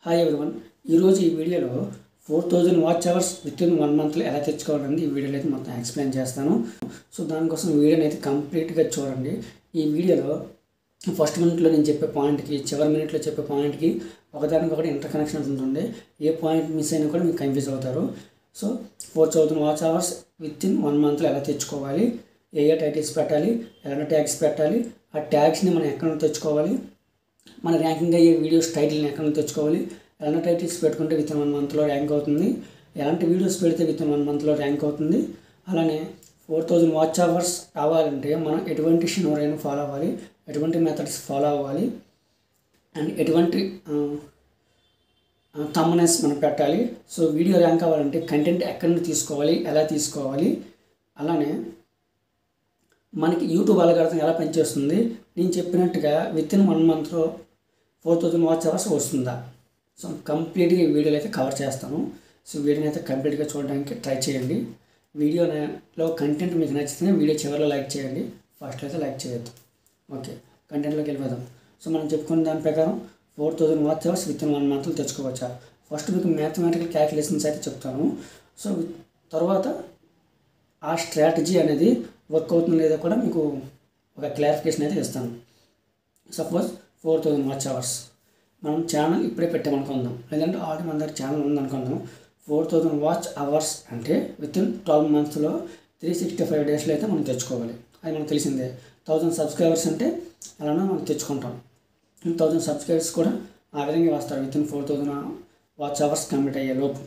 Hi everyone ఈరోజు ఈ వీడియోలో 4000 వాచ్ అవర్స్ విత్ ఇన్ 1 మంత్లో ఎలా తెచ్చుకోవాలని ఈ వీడియోలో అయితే మొత్తం ఎక్స్ప్లెయిన్ చేస్తాను. సో దానికోసం వీడియోని అయితే కంప్లీట్గా చూడండి. ఈ వీడియోలో ఫస్ట్ మినిట్లో నేను చెప్పే పాయింట్కి చివరి మినిట్లో చెప్పే పాయింట్కి ఒకదానికొకటి ఇంటర్ కనెక్షన్ ఉంటుంది. ఏ పాయింట్ మిస్ అయినా కూడా మీకు కన్ఫ్యూజ్ అవుతారు. So 4000 watch hours with in 1 మంత్లో ఎలా తెచ్చుకోవాలి, ఏ టైటిల్స్ పెట్టాలి, ఎలాంటి ట్యాగ్స్ పెట్టాలి, ఆ ట్యాగ్స్ని మనం ఎక్కడ నుంచి తెచ్చుకోవాలి, మన ర్యాంకింగ్ అయ్యే వీడియోస్ టైటిల్ని ఎక్కడ నుంచి తెచ్చుకోవాలి, ఎలాంటి టైటిల్స్ పెట్టుకుంటే విత్ ఇన్ 1 మంత్లో ర్యాంక్ అవుతుంది, ఎలాంటి వీడియోస్ పెడితే విత్ ఇన్ 1 మంత్లో ర్యాంక్ అవుతుంది, అలానే 4000 వాచ్ అవర్స్ రావాలంటే మనం ఎటువంటి షనోరైన్ ఫాలో అవ్వాలి, ఎటువంటి మెథడ్స్ ఫాలో అవ్వాలి, అండ్ ఎటువంటి థంబ్నెయిల్స్ మనం పెట్టాలి. సో వీడియో ర్యాంక్ అవ్వాలంటే కంటెంట్ ఎక్కడి నుంచి తీసుకోవాలి, ఎలా తీసుకోవాలి, అలానే మనకి యూట్యూబ్ అల్గారిథం ఎలా పనిచేస్తుంది, నేను చెప్పినట్టుగా విత్ ఇన్ 1 మంత్లో 4000 వాచ్ అవర్స్ వస్తుందా. సో కంప్లీట్గా ఈ వీడియోలో అయితే కవర్ చేస్తాను. సో వీడియోని అయితే కంప్లీట్గా చూడడానికి ట్రై చేయండి. వీడియోలో కంటెంట్ మీకు నచ్చితే వీడియో చివరిలో లైక్ చేయండి, ఫస్ట్లో అయితే లైక్ చేయొద్దు. ఓకే, కంటెంట్లోకి వెళ్ళిపోదాం. సో మనం చెప్పుకున్న దాని ప్రకారం 4000 వాచ్ అవర్స్ విత్ ఇన్ 1 మంత్లో తెచ్చుకోవచ్చా. ఫస్ట్ మీకు మ్యాథమెటికల్ క్యాలిక్యులేషన్స్ అయితే చెప్తాను. సో తర్వాత ఆ స్ట్రాటజీ అనేది వర్క్ అవుతుందో లేదో కూడా మీకు ఒక క్లారిఫికేషన్ అయితే ఇస్తాను. సపోజ్ 4000 వాచ్ అవర్స్ మనం ఛానల్ ఇప్పుడే పెట్టామనుకుందాం, లేదంటే ఆల్రెడీ మన దగ్గర ఛానల్ ఉందనుకుందాం. 4000 వాచ్ అవర్స్ అంటే విత్ ఇన్ 12 మంత్స్లో 365 డేస్లో అయితే మనం తెచ్చుకోవాలి. అది మనకు తెలిసిందే. 1000 సబ్స్క్రైబర్స్ అంటే అలానే మనం తెచ్చుకుంటాం. 1000 సబ్స్క్రైబర్స్ కూడా ఆ విధంగా వస్తారు with in 4000 watch hours complete అయ్యే లోపు.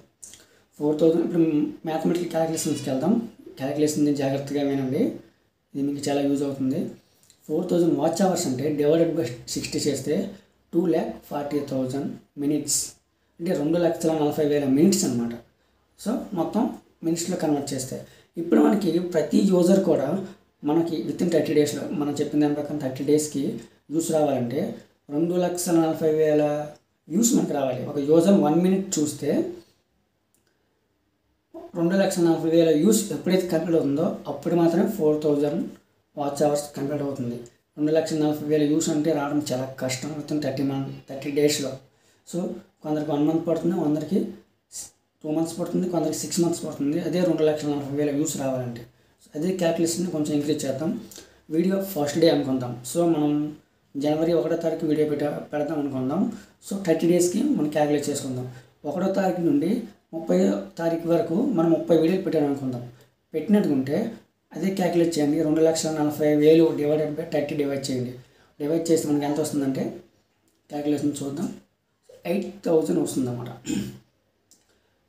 4000 ఇప్పుడు మ్యాథమెటికల్ క్యాలిక్యులేషన్స్కి వెళ్దాం. క్యాలిక్యులేషన్ జాగ్రత్తగా వినండి, ఇది మీకు చాలా యూజ్ అవుతుంది. 4000 వాచ్ అవర్స్ అంటే డివైడెడ్ బై 60 చేస్తే 2,40,000 మినిట్స్ అంటే 2,40,000 మినిట్స్ అనమాట. సో మొత్తం మినిట్స్లో కన్వర్ట్ చేస్తే ఇప్పుడు మనకి ప్రతి యూజర్ కూడా మనకి విత్ ఇన్ 30 డేస్లో మనం చెప్పిన దాని ప్రకారం 30 డేస్కి వ్యూస్ రావాలంటే 2,40,000 వ్యూస్ మనకి రావాలి. ఒక యూజర్ 1 మినిట్ చూస్తే 2,40,000 వ్యూస్ ఎప్పుడైతే కంప్లీట్ అవుతుందో అప్పుడు మాత్రమే 4000 వాచ్ అవర్స్ కంప్లీట్ అవుతుంది. 2,40,000 వ్యూస్ అంటే రావడం చాలా కష్టం విత్ ఇన్ 30 డేస్లో. సో కొందరికి 1 మంత్ పడుతుంది, కొందరికి 2 మంత్స్ పడుతుంది, కొందరికి 6 మంత్స్ పడుతుంది. అదే 2,40,000 వ్యూస్ రావాలంటే అదే క్యాలిక్యులేషన్ కొంచెం ఇంక్రీజ్ చేద్దాం. వీడియో ఫస్ట్ డే అనుకుందాం. సో మనం జనవరి 1వ తారీఖు వీడియో పెడదాం అనుకుందాం. సో 30 డేస్కి మనం క్యాలిక్యులేట్ చేసుకుందాం. 1వ తారీఖు నుండి 30వ తారీఖు వరకు మనం 30 వీడియోలు పెట్టాను అనుకుందాం. పెట్టినట్టుకుంటే అదే క్యాలిక్యులేట్ చేయండి. 2,40,000 డివైడెడ్ బై 30 డివైడ్ చేయండి. డివైడ్ చేస్తే మనకి ఎంత వస్తుందంటే క్యాలిక్యులేషన్ చూద్దాం. 8,000 వస్తుంది అన్నమాట.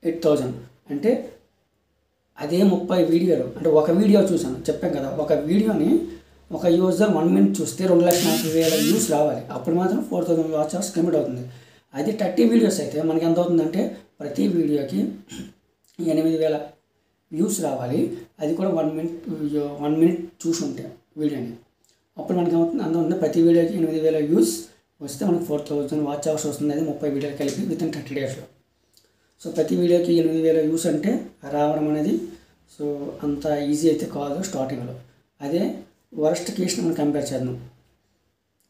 8,000 అంటే అదే 30 వీడియోలు అంటే ఒక వీడియో చూసాను చెప్పాం కదా, ఒక వీడియోని ఒక యూజర్ 1 మినిట్ చూస్తే 2,40,000 వ్యూస్ రావాలి. అప్పుడు మాత్రం 4000 వాచ్ అవర్స్ కంప్లీట్ అవుతుంది. అది 30 వీడియోస్ అయితే మనకి ఎంత అవుతుందంటే ప్రతి వీడియోకి 8,000 వ్యూస్ రావాలి. అది కూడా 1 మినిట్ చూసి ఉంటే వీడియోని అప్పుడు మనకి ఏమవుతుంది అందులో ప్రతి వీడియోకి 8,000 వ్యూస్ వస్తే మనకి 4000 వాచ్ అవర్స్ వస్తుంది. అది 30 వీడియోలు కలిపి విత్ ఇన్ 30 డేస్లో. సో ప్రతి వీడియోకి 8,000 వ్యూస్ అంటే రావడం అనేది సో అంత ఈజీ అయితే కాదు స్టార్టింగ్లో. అదే వరస్ట్ కేసుని మనం కంపేర్ చేద్దాం.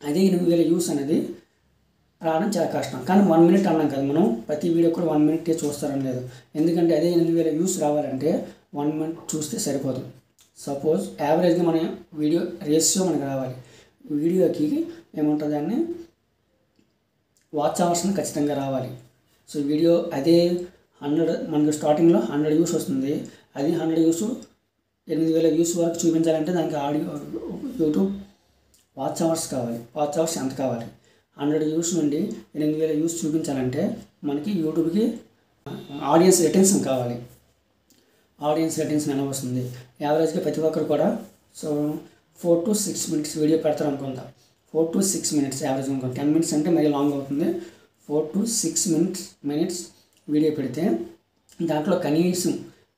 అదే 8,000 వ్యూస్ అనేది రావడం చాలా కష్టం. కానీ 1 మినిట్ అన్నాం కదా, మనం ప్రతి వీడియో కూడా 1 మినిటే చూస్తారని లేదు. ఎందుకంటే అదే 8,000 వ్యూస్ రావాలంటే 1 మినిట్ చూస్తే సరిపోదు. సపోజ్ యావరేజ్గా మన వీడియో రేషియో మనకు రావాలి. వీడియోకి ఏముంటుంది అని వాచ్ అవర్స్ని ఖచ్చితంగా రావాలి. సో వీడియో అదే 100 మనకు స్టార్టింగ్లో 100 వ్యూస్ వస్తుంది. అది 100 వ్యూస్ 8,000 వ్యూస్ వరకు చూపించాలంటే దానికి ఆడియో యూట్యూబ్ వాచ్ అవర్స్ కావాలి. వాచ్ అవర్స్ ఎంత కావాలి? 100 వ్యూస్ నుండి 8,000 వ్యూస్ చూపించాలంటే మనకి యూట్యూబ్కి ఆడియన్స్ రిటెన్షన్ కావాలి. ఆడియన్స్ రిటెన్షన్ ఎలా వస్తుంది? యావరేజ్గా ప్రతి ఒక్కరు కూడా సో 4 to 6 మినిట్స్ వీడియో పెడతారు అనుకుందాం. 4 to 6 మినిట్స్ యావరేజ్ అనుకుందాం. 10 మినిట్స్ అంటే మరీ లాంగ్ అవుతుంది. 4 to 6 మినిట్స్ వీడియో పెడితే దాంట్లో కనీసం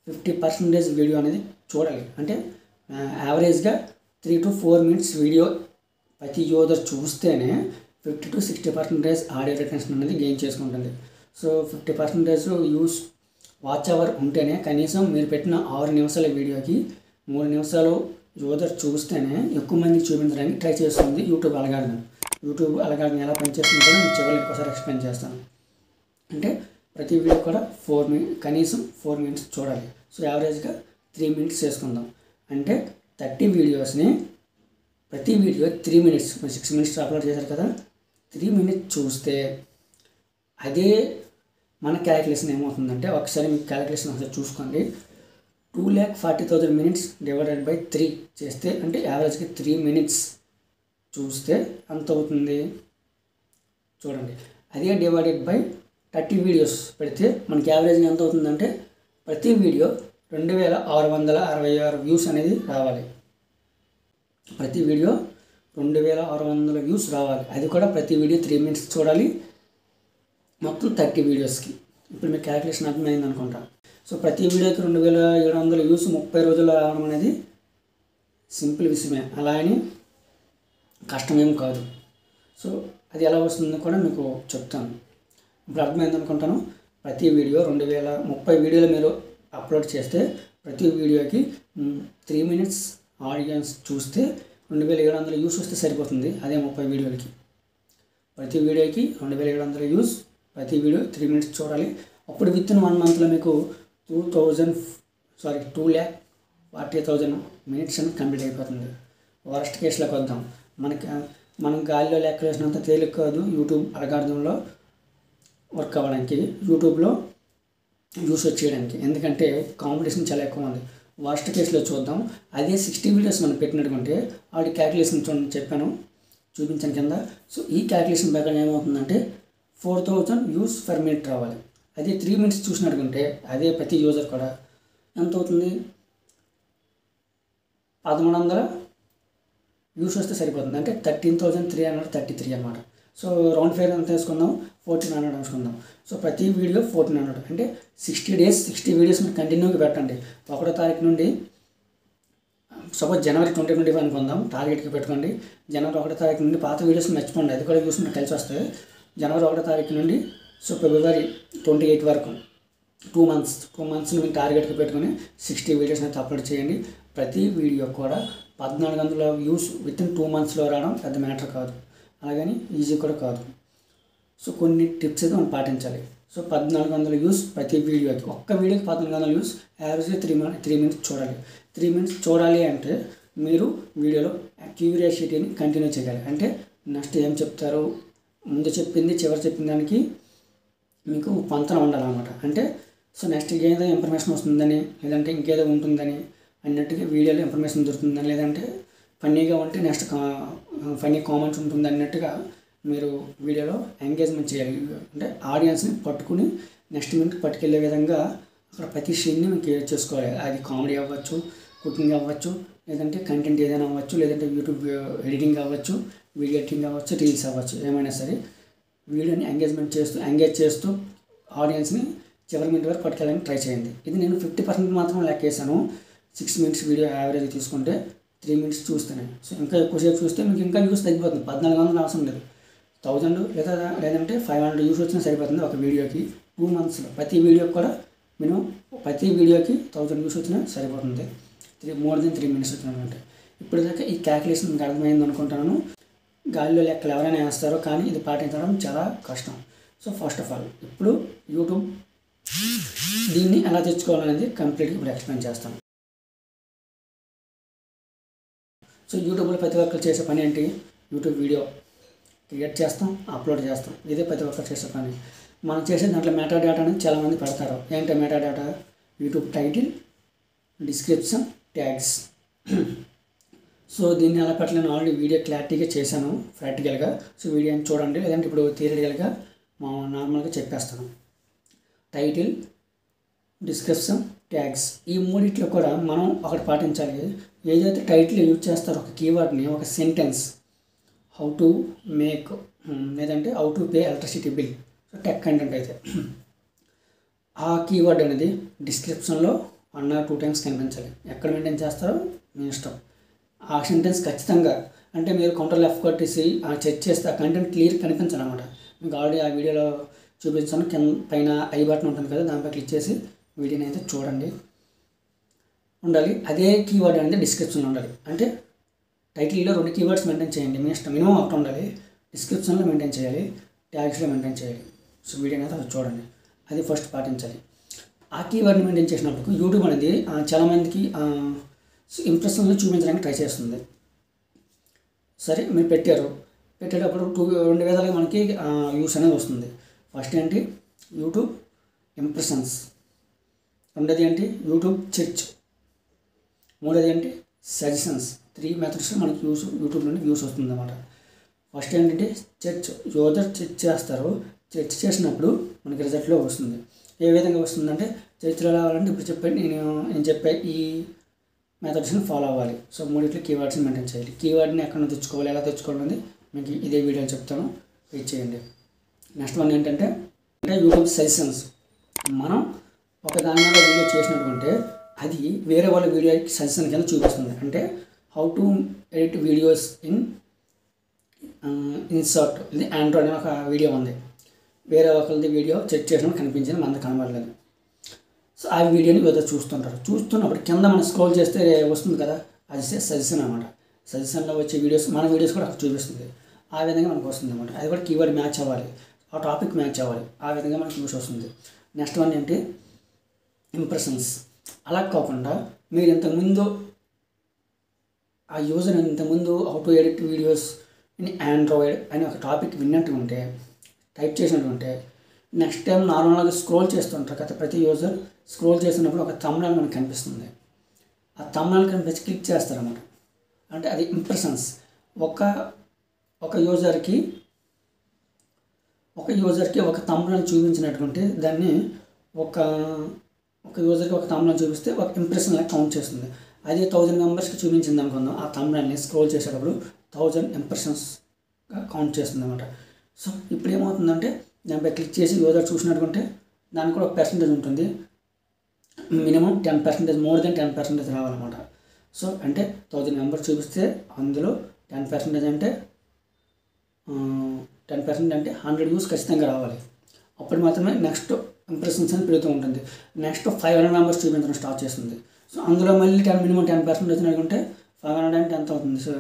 50% వీడియో అనేది చూడాలి. అంటే యావరేజ్గా 3 to 4 మినిట్స్ వీడియో ప్రతి యూజర్ చూస్తేనే 50 to 60% ఆడియో రిటెన్షన్ అనేది గెయిన్ చేసుకుంటుంది. సో 50% యూస్ వాచ్ అవర్ ఉంటేనే కనీసం మీరు పెట్టిన 6 నిమిషాల వీడియోకి 3 నిమిషాలు యూజర్ చూస్తేనే ఎక్కువ మందికి చూపించడానికి ట్రై చేస్తుంది యూట్యూబ్ అల్గారిథం. యూట్యూబ్ అల్గారిథం ఎలా పనిచేస్తుందో కూడా మీకు చివరికి ఒకసారి ఎక్స్ప్లెయిన్ చేస్తాను. అంటే ప్రతి వీడియో కూడా కనీసం 4 మినిట్స్ చూడాలి. సో యావరేజ్గా 3 మినిట్స్ చేసుకుందాం. అంటే 30 వీడియోస్ని ప్రతి వీడియో 3 మినిట్స్, 6 మినిట్స్ అప్లోడ్ చేశారు కదా, 3 మినిట్స్ చూస్తే అదే మన క్యాలిక్యులేషన్ ఏమవుతుందంటే, ఒకసారి మీకు క్యాలిక్యులేషన్ ఒకసారి చూసుకోండి. 2,40,000 మినిట్స్ డివైడెడ్ బై 3 చేస్తే, అంటే యావరేజ్గా 3 మినిట్స్ చూస్తే ఎంత అవుతుంది చూడండి. అదే డివైడెడ్ బై 30 వీడియోస్ పెడితే మనకి యావరేజ్గా ఎంత అవుతుందంటే, ప్రతి వీడియో 2,666 వ్యూస్ అనేది రావాలి. ప్రతి వీడియో 2,600 వ్యూస్ రావాలి. అది కూడా ప్రతి వీడియో 3 మినిట్స్ చూడాలి, మొత్తం 30 వీడియోస్కి. ఇప్పుడు మీకు క్యాలిక్యులేషన్ అర్థమైంది అనుకుంటా. సో ప్రతి వీడియోకి 2,700 వ్యూస్ 30 రోజుల్లో రావడం అనేది సింపుల్ విషయమే, అలా అని కష్టమేం కాదు. సో అది ఎలా వస్తుందో కూడా మీకు చెప్తాను. ఇప్పుడు అర్థమైంది అనుకుంటాను. ప్రతి వీడియో 30 వీడియోలు మీరు అప్లోడ్ చేస్తే ప్రతి వీడియోకి 3 మినిట్స్ ఆడియన్స్ చూస్తే 2,700 వ్యూస్ వస్తే సరిపోతుంది. అదే 30 వీడియోలకి. ప్రతి వీడియోకి 2,700 వ్యూస్, ప్రతి వీడియో 3 మినిట్స్ చూడాలి. అప్పుడు విత్ ఇన్ 1 మంత్లో మీకు 2,40,000 మినిట్స్ అనేది కంప్లీట్ అయిపోతుంది. వరస్ట్ కేసులోకి వద్దాం. మనం గాలిలో లెక్క వేసినంత తేలిక కాదు యూట్యూబ్ అల్గారిథంలో వర్క్ అవ్వడానికి, యూట్యూబ్లో వ్యూస్ వచ్చేయడానికి. ఎందుకంటే కాంపిటీషన్ చాలా ఎక్కువ ఉంది. వర్స్ట్ కేసులో చూద్దాం. అదే 60 వీడియోస్ మనం పెట్టినట్టుకుంటే వాడి క్యాలిక్యులేషన్ చూడండి, చెప్పాను, చూపించాను కింద. సో ఈ క్యాలిక్యులేషన్ ప్రకారం ఏమవుతుందంటే 4,000 వ్యూస్ పర్ మినిట్ రావాలి. అదే 3 మినిట్స్ చూసినట్టుకుంటే అదే ప్రతి యూజర్ కూడా ఎంత అవుతుంది, 1,300 వ్యూస్ వస్తే సరిపోతుంది. అంటే 13,333 అన్నమాట. సో రౌండ్ ఫేర్ ఎంత వేసుకుందాం, 1,400 వేసుకుందాం. సో ప్రతి వీడియో 1,400 అంటే 60 డేస్ 60 వీడియోస్ మీరు కంటిన్యూగా పెట్టండి. 1వ తారీఖు నుండి సపోజ్ జనవరి 2025 అనుకుందాం, టార్గెట్కి పెట్టుకోండి. జనవరి 1వ తారీఖు నుండి పాత వీడియోస్ మర్చిపోండి, అది కూడా వ్యూస్ మీకు కలిసి వస్తాయి. జనవరి 1వ తారీఖు నుండి సో ఫిబ్రవరి 28 వరకు 2 మంత్స్ని మీరు టార్గెట్కి పెట్టుకొని 60 వీడియోస్ని అయితే అప్లోడ్ చేయండి. ప్రతి వీడియో కూడా 1,400 వ్యూస్ విత్ ఇన్ 2 మంత్స్లో రావడం పెద్ద మ్యాటర్ కాదు, అలాగని ఈజీ కూడా కాదు. సో కొన్ని టిప్స్ అయితే మనం పాటించాలి. సో 1,400 వ్యూస్ ప్రతి వీడియోకి, ఒక్క వీడియోకి 1,400 వ్యూస్, యావరేజ్గా 3 మినిట్స్ చూడాలి. 3 మినిట్స్ చూడాలి అంటే మీరు వీడియోలో క్యూరియాసిటీని కంటిన్యూ చేయాలి. అంటే నెక్స్ట్ ఏం చెప్తారు, ముందు చెప్పింది చివరి చెప్పిన దానికి మీకు పొంతన ఉండాలన్నమాట. అంటే సో నెక్స్ట్ ఏదో ఇన్ఫర్మేషన్ వస్తుందని, లేదంటే ఇంకేదో ఉంటుందని అన్నట్టుగా వీడియోలో ఇన్ఫర్మేషన్ దొరుకుతుందని, లేదంటే ఫన్నీగా ఉంటే నెక్స్ట్ ఫన్నీ కామెంట్స్ ఉంటుంది అన్నట్టుగా మీరు వీడియోలో ఎంగేజ్మెంట్ చేయాలి. అంటే ఆడియన్స్ని పట్టుకుని నెక్స్ట్ మినిట్ పట్టుకెళ్ళే విధంగా అక్కడ ప్రతి సీన్ని మీకు క్రియేట్ చేసుకోవాలి. అది కామెడీ అవ్వచ్చు, కుకింగ్ అవ్వచ్చు, లేదంటే కంటెంట్ ఏదైనా అవ్వచ్చు, లేదంటే యూట్యూబ్ ఎడిటింగ్ అవ్వచ్చు, వీడియో ఎడిటింగ్ అవ్వచ్చు, రీల్స్ అవ్వచ్చు, ఏమైనా సరే వీడియోని ఎంగేజ్ చేస్తూ ఆడియన్స్ని చివరి మినిట్ వరకు పట్టుకెళ్ళడానికి ట్రై చేయండి. ఇది నేను 50% మాత్రం లెక్క వేసాను. 6 మినిట్స్ వీడియో యావరేజ్ తీసుకుంటే 3 మినిట్స్ చూస్తేనే. సో ఇంకా ఎక్కువసేపు చూస్తే మీకు ఇంకా వ్యూస్ తగ్గిపోతుంది. 1,400 అవసరం లేదు, 1,000 లేదంటే 500 వ్యూస్ వచ్చినా సరిపోతుంది ఒక వీడియోకి. 2 మంత్స్లో ప్రతి వీడియోకి కూడా మినిమం ప్రతి వీడియోకి 1,000 వ్యూస్ వచ్చినా సరిపోతుంది. మోర్ దెన్ 3 మినిట్స్ వచ్చినట్టు. ఇప్పుడు దాకా ఈ క్యాలిక్యులేషన్ మీకు అర్థమైంది అనుకుంటున్నాను. గాలిలో లెక్కలు ఎవరైనా వేస్తారో, కానీ ఇది పాటించడం చాలా కష్టం. సో ఫస్ట్ ఆఫ్ ఆల్ ఇప్పుడు యూట్యూబ్ దీన్ని ఎలా తెచ్చుకోవాలనేది కంప్లీట్గా ఇప్పుడు ఎక్స్ప్లెయిన్ చేస్తాను. సో యూట్యూబ్లో ప్రతి ఒక్కరు చేసే పని ఏంటి, యూట్యూబ్ వీడియో క్రియేట్ చేస్తాం, అప్లోడ్ చేస్తాం. ఇదే ప్రతి ఒక్కరు చేసే పని. మనం చేసే దాంట్లో మెటా డేటా అనేది చాలామంది పెడతారు. ఏంటంటే meta data, YouTube title, description, tags. So దీన్ని ఎలా పెట్టాలని ఆల్రెడీ వీడియో క్లారిటీగా చేశాను ప్రాక్టికల్గా. సో వీడియోని చూడండి, లేదంటే ఇప్పుడు థియరిటికల్గా నార్మల్గా చెప్పేస్తాను. టైటిల్, డిస్క్రిప్షన్, ట్యాగ్స్, ఈ మూడిట్లో కూడా మనం ఒకటి పాటించాలి. ఏదైతే టైటిల్ యూజ్ చేస్తారో ఒక కీవర్డ్ని, ఒక సెంటెన్స్, హౌ టు మేక్, లేదంటే how to pay electricity bill, so tech content అయితే ఆ కీవర్డ్ అనేది డిస్క్రిప్షన్లో 1 or 2 టైమ్స్ కనిపించాలి. ఎక్కడ మెయింటైన్ చేస్తారో మీ ఇష్టం. ఆ సెంటెన్స్ ఖచ్చితంగా, అంటే మీరు కంట్రోల్ F కొట్టేసి చెక్ చేస్తే ఆ కంటెంట్ క్లియర్ కనిపించాలన్నమాట. మీకు ఆల్రెడీ ఆ వీడియోలో చూపించాను. పైన ఐ బటన్ ఉంటుంది కదా, దానిపై క్లిక్ చేసి వీడియోని అయితే చూడండి. ఉండాలి. అదే కీవర్డ్ అనేది డిస్క్రిప్షన్లో ఉండాలి. అంటే టైటిల్లో 2 కీవర్డ్స్ మెయింటైన్ చేయండి, మీ ఇష్టం. మినిమం ఒకటి ఉండాలి. డిస్క్రిప్షన్లో మెయింటైన్ చేయాలి, ట్యాగ్స్లో మెయింటైన్ చేయాలి. సో వీడియో అనేది అది చూడండి, అది ఫస్ట్ పాటించాలి. ఆ కీవర్డ్ని మెయింటైన్ చేసినప్పుడు యూట్యూబ్ అనేది చాలామందికి ఇంప్రెషన్లు చూపించడానికి ట్రై చేస్తుంది. సరే మీరు పెట్టేటప్పుడు రెండు విధాలుగా మనకి వ్యూస్ అనేది వస్తుంది. ఫస్ట్ ఏంటి యూట్యూబ్ ఇంప్రెషన్స్, రెండోది ఏంటి యూట్యూబ్ సెర్చ్, మూడోది ఏంటి సజెషన్స్. 3 మెథడ్స్ మనకి యూట్యూబ్ నుండి వ్యూస్ వస్తుంది అన్నమాట. ఫస్ట్ ఏంటంటే సెర్చ్, యూజర్ సెర్చ్ చేస్తారు, సెర్చ్ చేసినప్పుడు మనకి రిజల్ట్లో వస్తుంది. ఏ విధంగా వస్తుందంటే చరిత్రలో రావాలంటే ఇప్పుడు నేను చెప్పే ఈ మెథడ్స్ని ఫాలో అవ్వాలి. సో మూడిట్లో కీవర్డ్స్ని మెయింటైన్ చేయాలి. కీవర్డ్ని ఎక్కడ నుంచి తెచ్చుకోవాలి, ఎలా తెచ్చుకోవాలని మీకు ఇదే వీడియోలో చెప్తాను, వెయిట్ చేయండి. నెక్స్ట్ వన్ ఏంటంటే యూట్యూబ్ సజెషన్స్. మనం ఒక దాని మీద వీడియో చేసినట్టుంటే అది వేరే వాళ్ళ వీడియోకి సజెషన్ కింద చూపిస్తుంది. అంటే how to edit videos in insert, ఇది ఆండ్రాయిడ్ అనే ఒక వీడియో ఉంది. వేరే ఒకరిది వీడియో చెక్ చేసినప్పుడు కనిపించింది, మనది కనబడలేదు. సో ఆ వీడియోని ఏదో చూస్తున్నప్పుడు కింద మనం స్క్రోల్ చేస్తే వస్తుంది కదా, అది సజెషన్ అనమాట. సజెషన్లో వచ్చే వీడియోస్ మన వీడియోస్ కూడా అక్కడ చూపిస్తుంది. ఆ విధంగా మనకు వస్తుంది అనమాట. అది కూడా కీవర్డ్ మ్యాచ్ అవ్వాలి, ఆ టాపిక్ మ్యాచ్ అవ్వాలి, ఆ విధంగా మనకి యూస్ వస్తుంది. నెక్స్ట్ వన్ ఏంటి ఇంప్రెషన్స్. అలా కాకుండా మీరు ఇంతకుముందు ఆ యూజర్ ఇంతకుముందు how to edit videos in Android అని ఒక టాపిక్ విన్నట్టు ఉంటే, టైప్ చేసినట్టు ఉంటే, నెక్స్ట్ టైం నార్మల్గా స్క్రోల్ చేస్తుంటారు కదా, ప్రతి యూజర్ స్క్రోల్ చేసినప్పుడు ఒక థంబ్నెయిల్ మనకు కనిపిస్తుంది. ఆ థంబ్నెయిల్ కనిపించి క్లిక్ చేస్తారన్నమాట. అంటే అది ఇంప్రెషన్స్. ఒక యూజర్కి ఒక థంబ్నెయిల్ చూపించినటువంటి దాన్ని ఒక యూజర్కి ఒక థంబ్నెయిల్ చూపిస్తే ఒక ఇంప్రెషన్ లాగా కౌంట్ చేస్తుంది. అది 1000 మెంబర్స్కి చూపించింది అనుకుందాం. ఆ థంబ్నెయిల్ని స్క్రోల్ చేసేటప్పుడు 1000 ఇంప్రెషన్స్గా కౌంట్ చేస్తుంది అనమాట. సో ఇప్పుడు ఏమవుతుందంటే దానిపై క్లిక్ చేసి యూజర్ చూసినట్టుకుంటే దానికి కూడా ఒక పర్సంటేజ్ ఉంటుంది. మినిమం 10%, మోర్ దెన్ 10% రావాలన్నమాట. సో అంటే 1000 మెంబర్స్ చూపిస్తే అందులో 10% అంటే 10% అంటే 100 వ్యూస్ ఖచ్చితంగా రావాలి. అప్పుడు మాత్రమే నెక్స్ట్ ఇంప్రెషన్స్ అని పెరుగుతూ ఉంటుంది. నెక్స్ట్ 500 మెంబర్స్ చూపించడం స్టార్ట్ చేస్తుంది. సో అందులో మళ్ళీ మినిమం 10% వచ్చినట్టుకుంటే 500 అంటే ఎంత అవుతుంది? సో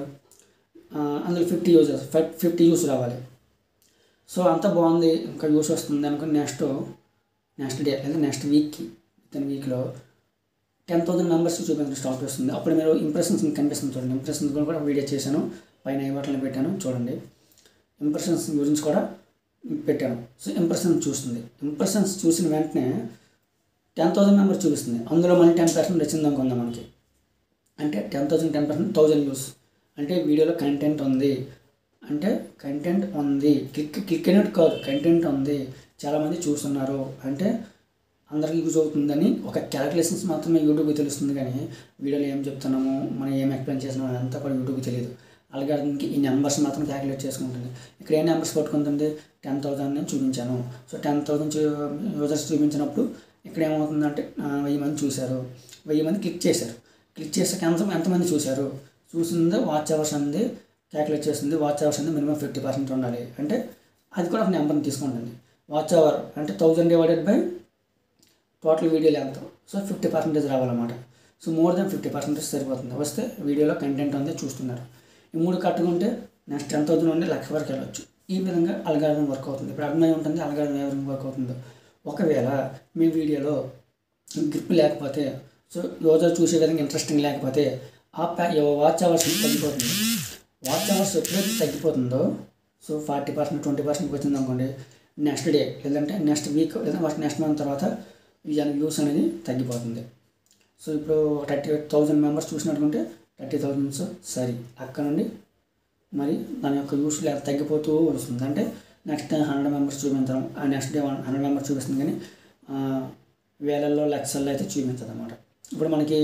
అందులో 50 వ్యూస్ రావాలి. సో అంత బాగుంది, ఇంకా వ్యూస్ వస్తుంది అనుకుని నెక్స్ట్ డే లేదా నెక్స్ట్ వీక్కి వీక్లో 10,000 మెంబర్స్ చూపించడం స్టార్ట్ చేస్తుంది. అప్పుడు మీరు ఇంప్రెషన్స్ కనిపిస్తుంది చూడండి. ఇంప్రెషన్స్ కూడా వీడియో చేశాను, పైన ఈ బటన్లో పెట్టాను చూడండి. ఇంప్రెషన్స్ గురించి కూడా పెట్టాను. సో ఇంప్రెషన్స్ చూస్తుంది. ఇంప్రెషన్స్ చూసిన వెంటనే 10,000 మెంబర్స్ చూపిస్తుంది. అందులో మళ్ళీ 10% వచ్చింది అనుకుందాం మనకి. అంటే 10,000 10% 1000 వ్యూస్. అంటే వీడియోలో కంటెంట్ ఉంది, క్లిక్ అయినట్టు కాదు, కంటెంట్ ఉంది, చాలామంది చూస్తున్నారు, అంటే అందరికీ యూజ్ అవుతుందని ఒక క్యాలిక్యులేషన్స్ మాత్రమే యూట్యూబ్కి తెలుస్తుంది. కానీ వీడియోలో ఏం చెప్తున్నాము, మనం ఏం ఎక్స్ప్లెయిన్ చేస్తున్నాము అంతా కూడా యూట్యూబ్కి తెలియదు. అల్గారిథంకి ఈ నెంబర్స్ మాత్రం క్యాలిక్యులేట్ చేసుకుంటుంది. ఇక్కడ ఏ నెంబర్స్ పట్టుకుంటుంది? 10,000 నేను చూపించాను. సో 10,000 యూజర్స్ చూపించినప్పుడు ఇక్కడ ఏమవుతుందంటే 1000 మంది చూశారు, 1000 మంది క్లిక్ చేశాక ఎంతమంది చూశారు, చూసింది వాచ్ అవర్స్ అనేది క్యాలిక్యులేట్ చేస్తుంది. వాచ్ అవర్స్ అనేది మినిమం 50% ఉండాలి. అంటే అది కూడా ఒక నెంబర్ని తీసుకుంటుంది. వాచ్ అవర్ అంటే 1000 divided by total video length. So 50% రావాలన్నమాట. సో మోర్ దెన్ 50% సరిపోతుంది. వస్తే వీడియోలో కంటెంట్ ఉంది, చూస్తున్నారు. ఈ 3 కట్టుకుంటే నెక్స్ట్ 10,000 నుండి 1,00,000 వరకు వెళ్ళవచ్చు. ఈ విధంగా అల్గారిథం వర్క్ అవుతుంది. ఇప్పుడు అర్థమై ఉంటుంది అల్గారిథం ఏ విధంగా వర్క్ అవుతుందో. ఒకవేళ మీ వీడియోలో గ్రిప్ లేకపోతే, సో యూజర్ చూసే విధంగా ఇంట్రెస్టింగ్ లేకపోతే వాచ్ అవర్స్ తగ్గిపోతుంది. వాచ్ అవర్స్ ఎప్పుడైతే తగ్గిపోతుందో, సో 40% 20% వచ్చింది అనుకోండి, నెక్స్ట్ డే లేదంటే నెక్స్ట్ వీక్ లేదా నెక్స్ట్ మంత్ తర్వాత వ్యూస్ అనేది తగ్గిపోతుంది. సో ఇప్పుడు 30,000 మెంబర్స్ చూసినట్టుకుంటే 30,000 సరి అక్కడ నుండి మరి దాని యొక్క వ్యూస్ తగ్గిపోతూ వస్తుంది. అంటే నెక్స్ట్ 100 మెంబర్స్ చూపించడం, ఆ నెక్స్ట్ డే 100 మెంబర్స్ చూపిస్తుంది, కానీ వేలల్లో లక్షల్లో అయితే చూపించదు అన్నమాట. ఇప్పుడు మనకి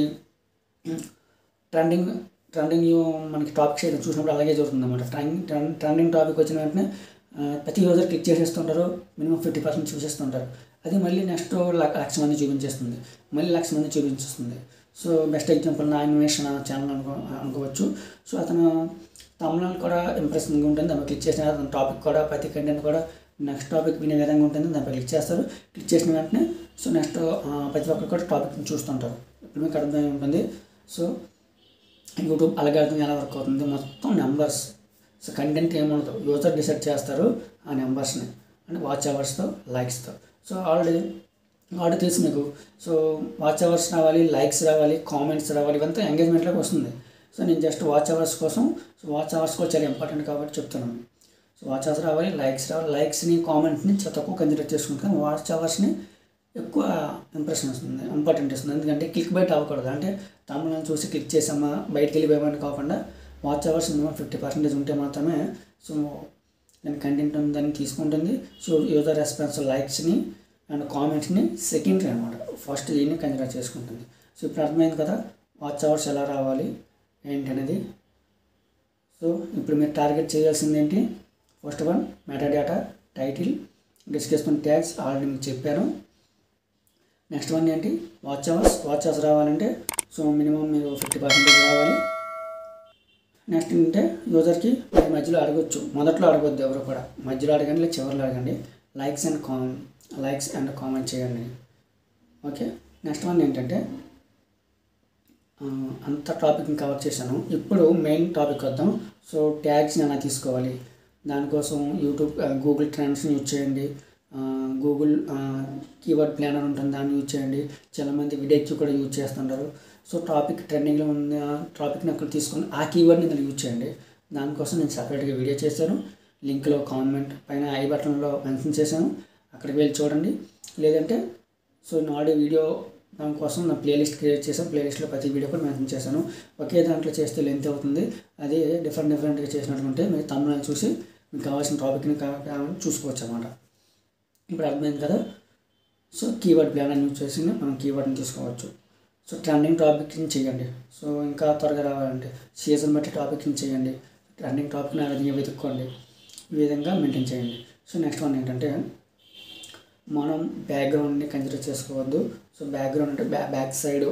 ట్రెండింగ్ మనకి టాపిక్స్ అయితే చూసినప్పుడు అలాగే జరుగుతుంది అన్నమాట. ట్రెండింగ్ టాపిక్ వచ్చిన వెంటనే ప్రతి యూజర్ క్లిక్ చేసేస్తుంటారు, మినిమం 50% చూసేస్తుంటారు. అది మళ్ళీ నెక్స్ట్ 1,00,000 మంది చూపించేస్తుంది, మళ్ళీ 1,00,000 మంది చూపించేస్తుంది. సో బెస్ట్ ఎగ్జాంపుల్ నా ఇన్వెషన్ ఛానల్ అనుకోవచ్చు. సో అతను తమిళనాడు కూడా ఇంప్రెషన్గా ఉంటుంది, దాన్ని క్లిక్ చేసిన అతని టాపిక్ కూడా ప్రతి కంటెంట్ కూడా నెక్స్ట్ టాపిక్ వినే విధంగా ఉంటుంది. దానిపై క్లిక్ చేస్తారు, క్లిక్ చేసిన వెంటనే సో నెక్స్ట్ ప్రతి ఒక్కరు కూడా టాపిక్ని చూస్తుంటారు. ఇప్పుడు మీకు అర్థమై ఉంటుంది. సో యూట్యూబ్ అల్గారిథం ఎలా వర్క్ అవుతుంది, మొత్తం నెంబర్స్. సో కంటెంట్ ఏముండదు, యూజర్ డిసైడ్ చేస్తారు ఆ నెంబర్స్ని. అంటే వాచ్ అవర్స్తో లైక్స్తో. సో ఆల్రెడీ తెలుసు మీకు. సో వాచ్ అవర్స్ రావాలి, లైక్స్ రావాలి, కామెంట్స్ రావాలి, ఇవంతా ఎంగేజ్మెంట్లోకి వస్తుంది. సో నేను జస్ట్ వాచ్ అవర్స్ కోసం, సో వాచ్ అవర్స్ కూడా చాలా ఇంపార్టెంట్ కాబట్టి చెప్తున్నాను. సో వాచ్ అవర్స్ రావాలి, లైక్స్ రావాలి. లైక్స్ని కామెంట్ని చాలా తక్కువ కన్సిడర్ చేసుకుంటాను, కానీ వాచ్ అవర్స్ని ఎక్కువ ఇంప్రెషన్ వస్తుంది, ఇంపార్టెంట్ ఇస్తుంది. ఎందుకంటే క్లిక్ బయట అవ్వకూడదు. అంటే తమిళ చూసి క్లిక్ చేసామా బయటకు వెళ్ళిపోయామని కాకుండా వాచ్ అవర్స్ మినిమం 50% ఉంటే మాత్రమే సో దాని కంటెంట్ ఉందని తీసుకుంటుంది. సో యూజర్ రెస్పాన్స్ లైక్స్ని అండ్ కామెంట్స్ని సెకండరీ అనమాట, ఫస్ట్ దీన్ని కన్సిడర్ చేసుకుంటుంది. సో ఇప్పుడు అర్థమైంది కదా వాచ్ అవర్స్ ఎలా రావాలి ఏంటి అనేది. సో ఇప్పుడు మీరు టార్గెట్ చేయాల్సింది ఏంటి? First one meta data, title, description, tags already మీకు చెప్పాను. నెక్స్ట్ వన్ ఏంటి? వాచ్ అవర్స్ రావాలంటే సో మినిమం మీరు 50% రావాలి. నెక్స్ట్ ఏంటంటే యూజర్కి మీరు మధ్యలో అడగొచ్చు, మొదట్లో అడగొద్దు ఎవరు కూడా, మధ్యలో అడగండి లేదా చివరిలో అడగండి. లైక్స్ అండ్ కామెంట్ చేయండి. ఓకే. నెక్స్ట్ వన్ ఏంటంటే అంత టాపిక్ని కవర్ చేశాను. ఇప్పుడు మెయిన్ టాపిక్ వద్దాం. సో ట్యాగ్స్ని ఎలా తీసుకోవాలి, దానికోసం గూగుల్ ట్రెండ్స్ని యూజ్ చేయండి, గూగుల్ కీవర్డ్ ప్లానర్ ఉంటుంది దాన్ని యూజ్ చేయండి. చాలామంది విడెక్కి కూడా యూజ్ చేస్తుంటారు. సో టాపిక్ ట్రెండింగ్లో ఉన్న టాపిక్ని అక్కడ తీసుకొని ఆ కీవర్డ్ని దాన్ని యూజ్ చేయండి. దానికోసం నేను సపరేట్గా వీడియో చేశాను, లింక్లో కామెంట్ పైన ఐ బటన్లో మెన్షన్ చేశాను, అక్కడికి వెళ్ళి చూడండి. లేదంటే సో నేను ఆల్రెడీ వీడియో దానికోసం నా ప్లేలిస్ట్ క్రియేట్ చేశాను, ప్లేలిస్ట్లో ప్రతి వీడియో కూడా మెన్షన్ చేశాను. ఒకే దాంట్లో చేస్తే లెంత్ అవుతుంది, అదే డిఫరెంట్గా చేసినట్టుంటే మీరు తమిళ చూసి మీకు కావాల్సిన టాపిక్ని చూసుకోవచ్చు అన్నమాట. ఇప్పుడు అర్థమైంది కదా. సో కీవర్డ్ ప్లానర్ యూజ్ చేసి మనం కీవర్డ్ని తీసుకోవచ్చు. సో ట్రెండింగ్ టాపిక్ని చేయండి. సో ఇంకా త్వరగా రావాలంటే సీజన్ బట్టి టాపిక్ని చేయండి, ట్రెండింగ్ టాపిక్ని ఆ విధంగా వెతుక్కోండి, ఈ విధంగా మెయింటైన్ చేయండి. సో నెక్స్ట్ వన్ ఏంటంటే మనం బ్యాక్గ్రౌండ్ని కన్సిడర్ చేసుకోవద్దు. సో బ్యాక్గ్రౌండ్ అంటే బ్యాక్ సైడ్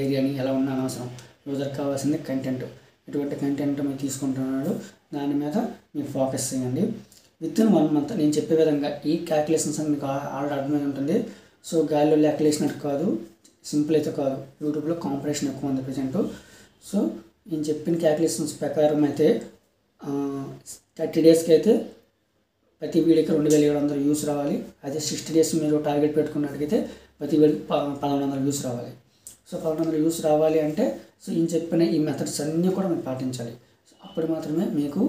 ఏరియాని ఎలా ఉన్నా అనవసరం. యూజర్కి కావాల్సింది కంటెంట్, ఎటువంటి కంటెంట్ మీరు తీసుకుంటున్నాడు దాని మీద మీరు ఫోకస్ చేయండి. విత్ ఇన్ 1 month నేను చెప్పే విధంగా ఈ క్యాల్కులేషన్స్ అని మీకు ఆల్రెడీ అర్థమై ఉంటుంది. సో గాలిలో లెక్కలేసినట్టు కాదు, సింపుల్ అయితే కాదు, యూట్యూబ్లో కాంపిటీషన్ ఎక్కువ ఉంది ప్రజెంట్. సో నేను చెప్పిన క్యాల్కులేషన్స్ ప్రకారం అయితే 30 daysకి అయితే ప్రతి వీడియోకి 2700 వ్యూస్ రావాలి. అదే 60 days మీరు టార్గెట్ పెట్టుకున్నట్టుగైతే ప్రతి వీడియోకి 1100 వ్యూస్ రావాలి. సో 1100 వ్యూస్ రావాలి అంటే సో నేను చెప్పిన ఈ మెథడ్స్ అన్నీ కూడా మీరు పాటించాలి. అప్పుడు మాత్రమే మీకు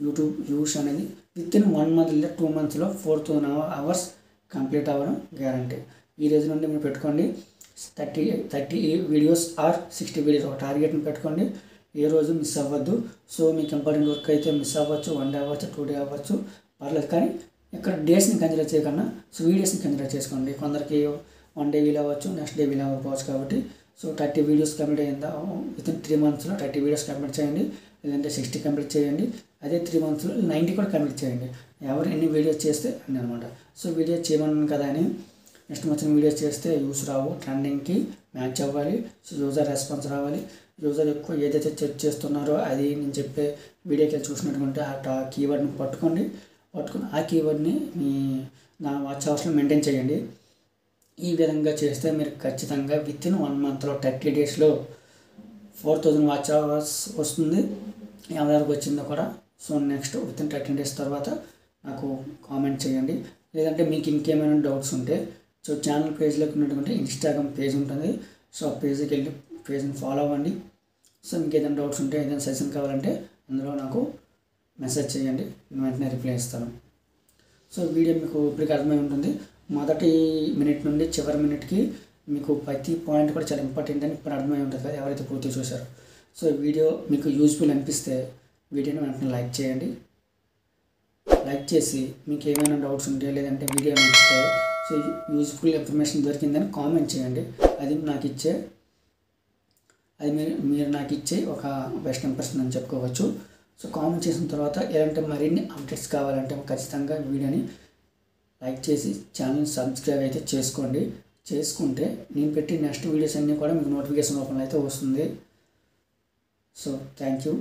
యూట్యూబ్ వ్యూస్ అనేది విత్ ఇన్ 1 month లేదా 2 monthsలో 4000 hours కంప్లీట్ అవ్వడం గ్యారంటీ. ఈ రోజు నుండి మీరు పెట్టుకోండి 30 వీడియోస్ ఆర్ 60 వీడియోస్ ఒక టార్గెట్ని పెట్టుకోండి. ఏ రోజు మిస్ అవ్వద్దు. సో మీకు ఇంపార్టెంట్ వర్క్ అయితే మిస్ అవ్వచ్చు, 1 day అవ్వచ్చు, 2 day అవ్వచ్చు, పర్లేదు. కానీ ఇక్కడ డేస్ని కన్సిడర్ చేయకుండా సో వీడియోస్ని కన్సిడర్ చేసుకోండి. కొందరికి 1 day వీలు అవ్వచ్చు, నెక్స్ట్ డే వీలు అవ్వకపోవచ్చు. కాబట్టి సో 30 వీడియోస్ కంప్లీట్ అయిందా విత్ ఇన్ 3 monthsలో 30 వీడియోస్ కంప్లీట్ చేయండి, లేదంటే 60 కంప్లీట్ చేయండి. అదే 3 monthsలో 90 కూడా కంప్లీట్ చేయండి. ఎవరు ఎన్ని వీడియోస్ చేస్తే అన్నీ అనమాట. సో వీడియోస్ చేయమన్నాను కదా అని నెక్స్ట్ వచ్చిన వీడియోస్ చేస్తే యూస్ రావు, ట్రెండింగ్కి మ్యాచ్ అవ్వాలి. సో యూజర్ రెస్పాన్స్ రావాలి. యూజర్ ఎక్కువ ఏదైతే చెక్ చేస్తున్నారో అది నేను చెప్పే వీడియోకి చూసినట్టుకుంటే ఆ కీవర్డ్ని పట్టుకుని ఆ కీవర్డ్ని మీ నా వాచ్ అవర్స్లో మెయింటైన్ చేయండి. ఈ విధంగా చేస్తే మీరు ఖచ్చితంగా విత్ ఇన్ 1 monthలో 30 daysలో 4000 వాచ్ అవర్స్ వస్తుంది. ఎవరికి వచ్చిందో కూడా so next with in 13 days తర్వాత నాకు కామెంట్ చేయండి. లేదంటే మీకు ఇంకేమైనా డౌట్స్ ఉంటే సో ఛానల్ పేజ్లోకి ఉన్నటువంటి ఇన్స్టాగ్రామ్ పేజ్ ఉంటుంది. సో ఆ పేజ్కి వెళ్ళి పేజ్ని ఫాలో అవ్వండి. సో మీకు ఏదైనా డౌట్స్ ఉంటే ఏదైనా సజెషన్ కావాలంటే అందులో నాకు మెసేజ్ చేయండి, నేను వెంటనే రిప్లై ఇస్తాను. సో వీడియో మీకు ఇప్పటికి అర్థమై ఉంటుంది. మొదటి మినిట్ నుండి చివరి మినిట్కి మీకు ప్రతి పాయింట్ కూడా చాలా ఇంపార్టెంట్ అని ఇప్పుడు అర్థమై ఉంటుంది కదా ఎవరైతే పూర్తి చూశారో. సో వీడియో మీకు యూజ్ఫుల్ అనిపిస్తే వీడియోని వెంటనే లైక్ చేయండి. లైక్ చేసి మీకు ఏమైనా డౌట్స్ ఉంటే లేదంటే వీడియో నచ్చితే సో యూజ్ఫుల్ ఇన్ఫర్మేషన్ దొరికిందని కామెంట్ చేయండి. అది మీరు నాకు ఇచ్చే ఒక బెస్ట్ ఇంప్రెషన్ అని చెప్పుకోవచ్చు. సో కామెంట్ చేసిన తర్వాత ఎలాంటి మరిన్ని అప్డేట్స్ కావాలంటే ఖచ్చితంగా వీడియోని లైక్ చేసి ఛానల్ సబ్స్క్రైబ్ అయితే చేసుకోండి. చేసుకుంటే నేను పెట్టి నెక్స్ట్ వీడియోస్ అన్నీ కూడా మీకు నోటిఫికేషన్ రూపంలో అయితే వస్తుంది. So thank you.